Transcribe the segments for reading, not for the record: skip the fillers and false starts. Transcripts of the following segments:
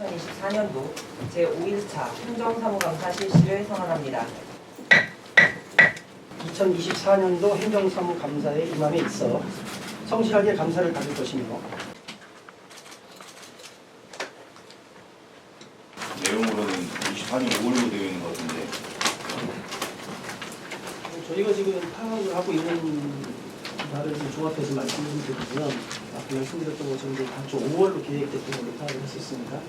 2024년도 제5일차 행정사무감사 실시를 선언합니다. 2024년도 행정사무감사에 임함에 있어 성실하게 감사를 받을 것이며 내용으로는 24년 5월로 되어 있는 것 같은데 저희가 지금 파악을 하고 있는 나를 좀 종합해서 말씀드리면 아까 말씀드렸던 것처럼 이제 다음 주 5월로 계획됐던 걸로 파악을 했었습니다.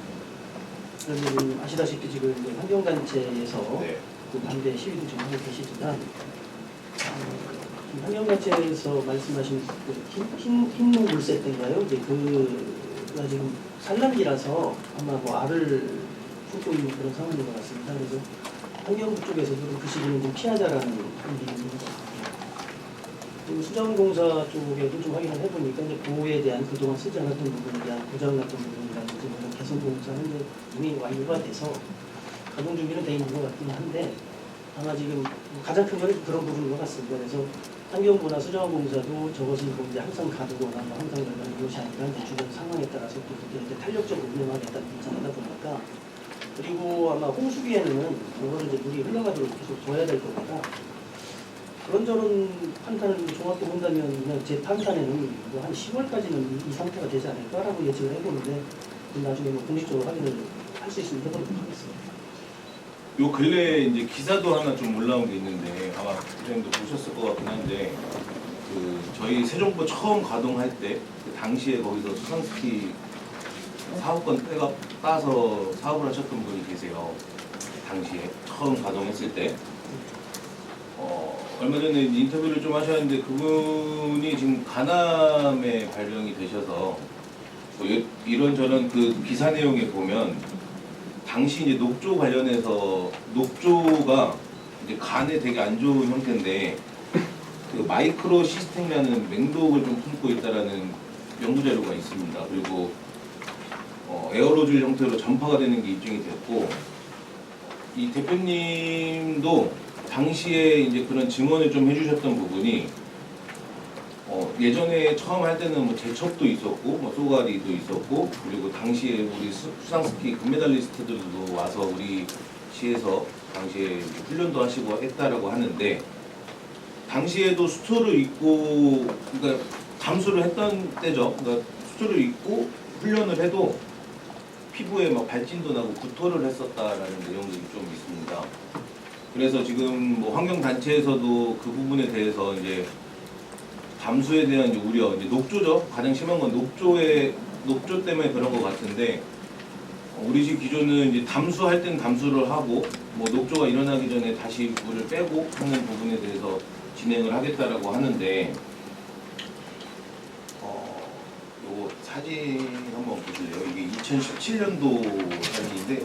그러면 아시다시피 지금 이제 환경단체에서 네. 그 반대 시위도 좀 하고 계시지만 환경단체에서 말씀하신 그 흰물세 때인가요? 이제 그가 지금 산란기라서 아마 뭐 알을 품고 있는 그런 상황인 것 같습니다. 그래서 환경부 쪽에서도 그 시기는 좀 피하자라는 의견이 있는 것 같아요. 그리고 수자원공사 쪽에도 좀 확인을 해보니까 이제 보호에 대한 그동안 쓰지 않았던 부분에 대한 고장났던 부분이라든지 이런 개선 공사는 이제 이미 완료가 돼서 가동 준비는 돼 있는 것 같긴 한데 아마 지금 가장 큰 거는 그런 부분인 것 같습니다. 그래서 환경부나 수자원공사도 저것을 뭐 이제 항상 가두거나 뭐 항상 열리는 것이 아니라 이제 주변 상황에 따라서 또 그때 탄력적으로 운영하겠다는 입장이다 보니까 그리고 아마 홍수기에는 이거를 이제 물이 흘러가도록 계속 둬야 될 겁니다. 그런저런 판단을 종합해 본다면 그냥 제 판단에는 뭐 한 10월까지는 이 상태가 되지 않을까라고 예측을 해보는데 나중에 뭐 공식적으로 확인을 할 수 있으면 해보도록 하겠습니다. 요 근래에 이제 기사도 하나 좀 올라온 게 있는데 아마 부장님도 보셨을 것 같긴 한데 그 저희 세종부 처음 가동할 때 그 당시에 거기서 수상스키 사업권 따서 사업을 하셨던 분이 계세요. 당시에 처음 가동했을 때 얼마 전에 인터뷰를 좀 하셨는데 그분이 지금 간암에 발병이 되셔서 뭐 이런저런 그 기사 내용에 보면 당시 이제 녹조 관련해서 녹조가 이제 간에 되게 안 좋은 형태인데 그 마이크로 시스템이라는 맹독을 좀 품고 있다라는 연구 자료가 있습니다. 그리고 에어로졸 형태로 전파가 되는 게 입증이 됐고 이 대표님도 당시에 이제 그런 증언을 좀 해주셨던 부분이 예전에 처음 할 때는 뭐 제첩도 있었고 뭐 쏘가리도 있었고 그리고 당시에 우리 수상스키 금메달리스트들도 와서 우리 시에서 당시에 훈련도 하시고 했다라고 하는데 당시에도 수트를 입고 그러니까 잠수를 했던 때죠. 그러니까 수트를 입고 훈련을 해도 피부에 막 발진도 나고 구토를 했었다라는 내용들이 좀 있습니다. 그래서 지금 뭐 환경단체에서도 그 부분에 대해서 이제 담수에 대한 이제 우려, 이제 녹조죠. 가장 심한 건 녹조 때문에 그런 것 같은데 우리 집 기존은 이제 담수할 때는 담수를 하고 뭐 녹조가 일어나기 전에 다시 물을 빼고 하는 부분에 대해서 진행을 하겠다라고 하는데 요거 사진 한번 보실래요? 이게 2017년도 사진인데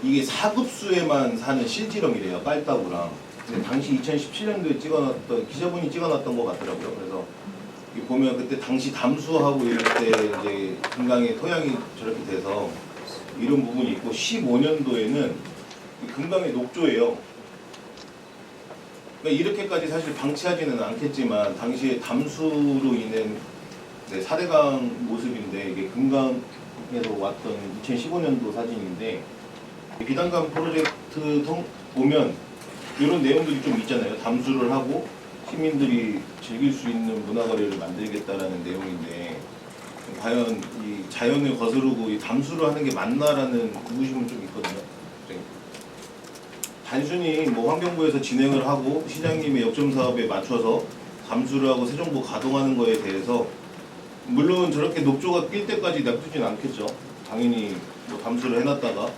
이게 4급수에만 사는 실지렁이래요. 빨따구랑. 근데 당시 2017년도에 찍어놨던 기자분이 찍어놨던 것 같더라고요. 그래서 보면 그때 당시 담수하고 이럴 때 이제 금강의 토양이 저렇게 돼서 이런 부분이 있고 15년도에는 금강의 녹조예요. 그러니까 이렇게까지 사실 방치하지는 않겠지만 당시에 담수로 인한 4대강 모습인데 이게 금강에서 왔던 2015년도 사진인데 비단강 프로젝트 보면 이런 내용들이 좀 있잖아요. 담수를 하고 시민들이 즐길 수 있는 문화거리를 만들겠다라는 내용인데 과연 이 자연을 거스르고 이 담수를 하는 게 맞나라는 의구심은 좀 있거든요. 단순히 뭐 환경부에서 진행을 하고 시장님의 역점 사업에 맞춰서 담수를 하고 세종부 가동하는 거에 대해서 물론 저렇게 녹조가 낄 때까지 냅두진 않겠죠. 당연히 뭐 담수를 해놨다가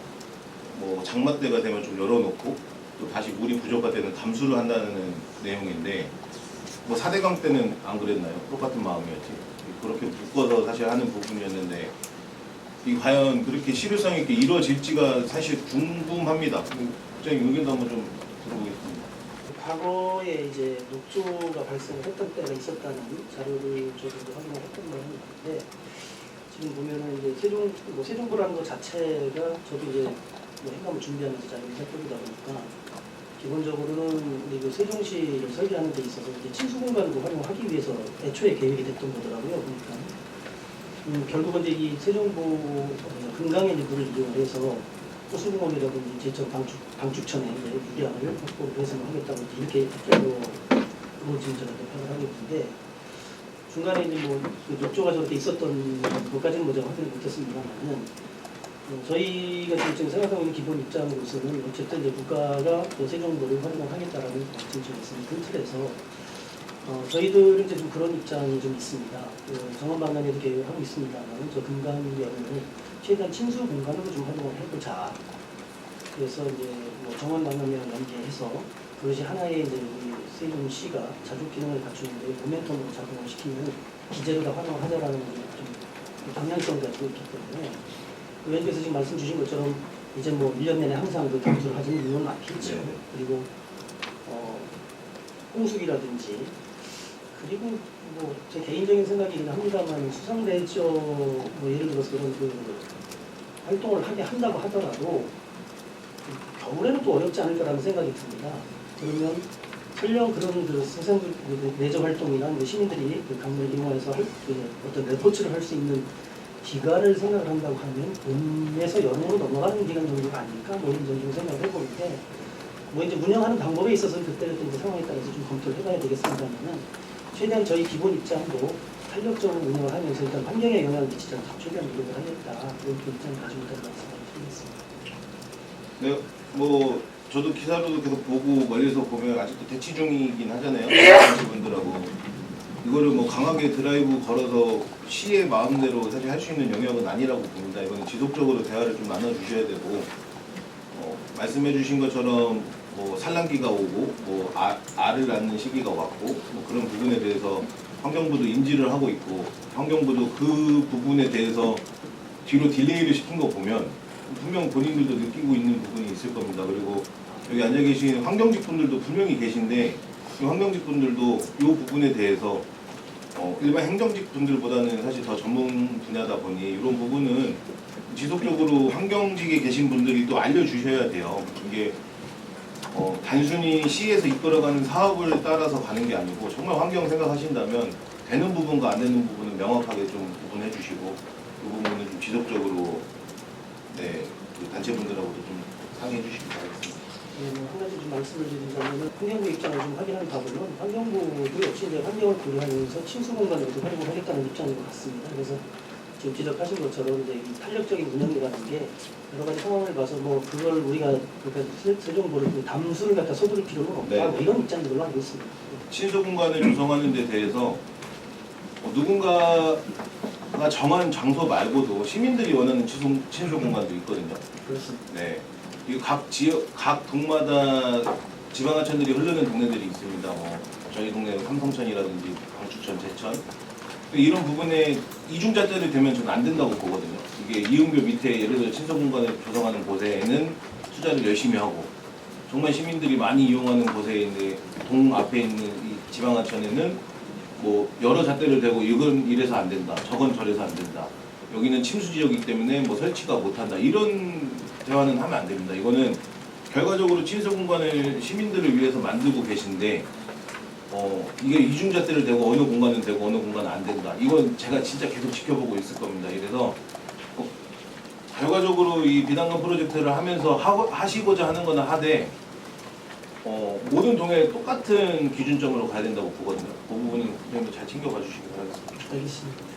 뭐 장마 때가 되면 좀 열어놓고 또 다시 물이 부족할 때는 담수를 한다는 내용인데 뭐 4대강 때는 안 그랬나요? 똑같은 마음이었지. 그렇게 묶어서 사실 하는 부분이었는데 이 과연 그렇게 실효성 있게 이루어질지가 사실 궁금합니다. 국장님 의견도 한번 좀 들어보겠습니다. 과거에 이제 녹조가 발생했던 때가 있었다는 자료를 저도 확인을 했던 걸 했는데 지금 보면은 이제 세종부라는 것 자체가 저도 이제 뭐 행감을 준비하면서 자료를 살펴보다 보니까 기본적으로는 그 세종시를 설계하는 데 있어서 이제 친수 공간으로 활용하기 위해서 애초에 계획이 됐던 거더라고요. 그러니까 결국은 이제 이 세종보 금강의 이제 물을 이용해서 호수공원이라든지 제천 방축천에 이제 유량을 확보해서 하겠다고 이렇게 합의로 지금 저는 평을 하고 있는데 중간에 이제 뭐 욕조가 저렇게 있었던 것까지는 뭐 제가 확인을 못했습니다만은 저희가 지금 생각하고 있는 기본 입장으로서는 어쨌든 이제 국가가 세종보를 활용하겠다라는 정책이 있으니 그 틀에서 저희들은 이제 좀 그런 입장이 좀 있습니다. 정원방안에도 계획하고 있습니다만 저 금강연을 최대한 친수 공간으로 좀 활용을 해보자. 그래서 이제 뭐 정원방안이랑 연계해서 그것이 하나의 이제 우리 세종시가 자족 기능을 갖추는데 모멘텀으로 작용을 시키는 기재로 다 활용을 하자라는 좀 방향성을 가지고 있기 때문에 왼쪽에서 지금 말씀 주신 것처럼 이제 뭐 1년 내내 항상 그 경주를 하지는 물론 많겠죠. 네. 그리고 홍수기라든지 그리고 뭐 제 개인적인 생각이긴 합니다만 수상대저 뭐 예를 들어서 그런 그 활동을 하게 한다고 하더라도 겨울에는 또 어렵지 않을까라는 생각이 듭니다. 그러면 설령 그런 그 수상 내저 활동이나 시민들이 그 강물을 이용해서 어떤 레포츠를 할 수 있는 기간을 생각을 한다고 하면 봄에서 여름으로 넘어가는 기간 정도가 아닐까 뭐 이런 정도 생각을 해보는데 뭐 이제 운영하는 방법에 있어서는 그때그때 이제 상황에 따라서 좀 검토를 해봐야 되겠습니다만은 최대한 저희 기본 입장도 탄력적으로 운영을 하면서 일단 환경에 영향을 끼치지 않고 최대한 노력을 하겠다 이런 입장을 가지고 있다는 말씀을 드리겠습니다. 네, 뭐 저도 기사로도 계속 보고 멀리서 보면 아직도 대치 중이긴 하잖아요. 분들하고 이거를 뭐 강하게 드라이브 걸어서 시의 마음대로 사실 할 수 있는 영역은 아니라고 봅니다. 이거는 지속적으로 대화를 좀 나눠주셔야 되고 말씀해주신 것처럼 뭐 산란기가 오고 뭐 알을 낳는 시기가 왔고 뭐 그런 부분에 대해서 환경부도 인지를 하고 있고 환경부도 그 부분에 대해서 뒤로 딜레이를 시킨 거 보면 분명 본인들도 느끼고 있는 부분이 있을 겁니다. 그리고 여기 앉아 계신 환경직 분들도 분명히 계신데 이 환경직 분들도 이 부분에 대해서 일반 행정직 분들보다는 사실 더 전문 분야다 보니 이런 부분은 지속적으로 환경직에 계신 분들이 또 알려주셔야 돼요. 이게 단순히 시에서 이끌어가는 사업을 따라서 가는 게 아니고 정말 환경 생각하신다면 되는 부분과 안 되는 부분은 명확하게 좀 구분해 주시고 그 부분은 좀 지속적으로 그 단체분들하고도 좀 상의해 주시기 바라겠습니다. 한 가지 좀 말씀을 드리자면 환경부 입장을 좀 확인하는 바로는 환경부도 역시 이제 환경을 고려하면서 친수 공간으로도 활용을 하겠다는 입장인 것 같습니다. 그래서 지금 지적하신 것처럼 이제 이 탄력적인 운영이라는 게 여러 가지 상황을 봐서 뭐 그걸 우리가 그러니까 세종보를 그 담수를 갖다 쏟을 필요는 없다 네. 뭐 이런 입장들로 알고 있습니다. 친수 공간을 조성하는 데 대해서 누군가가 정한 장소 말고도 시민들이 원하는 친수 공간도 있거든요. 그렇습니다. 네. 이 각 지역, 각 동마다 지방하천들이 흐르는 동네들이 있습니다. 뭐 저희 동네는 삼성천이라든지 방축천, 제천. 이런 부분에 이중잣대를 대면 저는 안 된다고 보거든요. 이게 이음교 밑에 예를 들어 친서 공간을 조성하는 곳에는 투자를 열심히 하고 정말 시민들이 많이 이용하는 곳에 있는 동 앞에 있는 이 지방하천에는 뭐 여러 잣대를 대고 이건 이래서 안 된다, 저건 저래서 안 된다. 여기는 침수 지역이기 때문에 뭐 설치가 못한다. 이런 대화는 하면 안 됩니다. 이거는 결과적으로 친서 공간을 시민들을 위해서 만들고 계신데 이게 이중잣대를 대고 어느 공간은 되고 어느 공간은 안 된다. 이건 제가 진짜 계속 지켜보고 있을 겁니다. 이래서 결과적으로 이 비단강 프로젝트를 하면서 하시고자 하는 거는 하되 모든 동에 똑같은 기준점으로 가야 된다고 보거든요. 그 부분은 잘 챙겨가 주시기 바라겠습니다. 알겠습니다.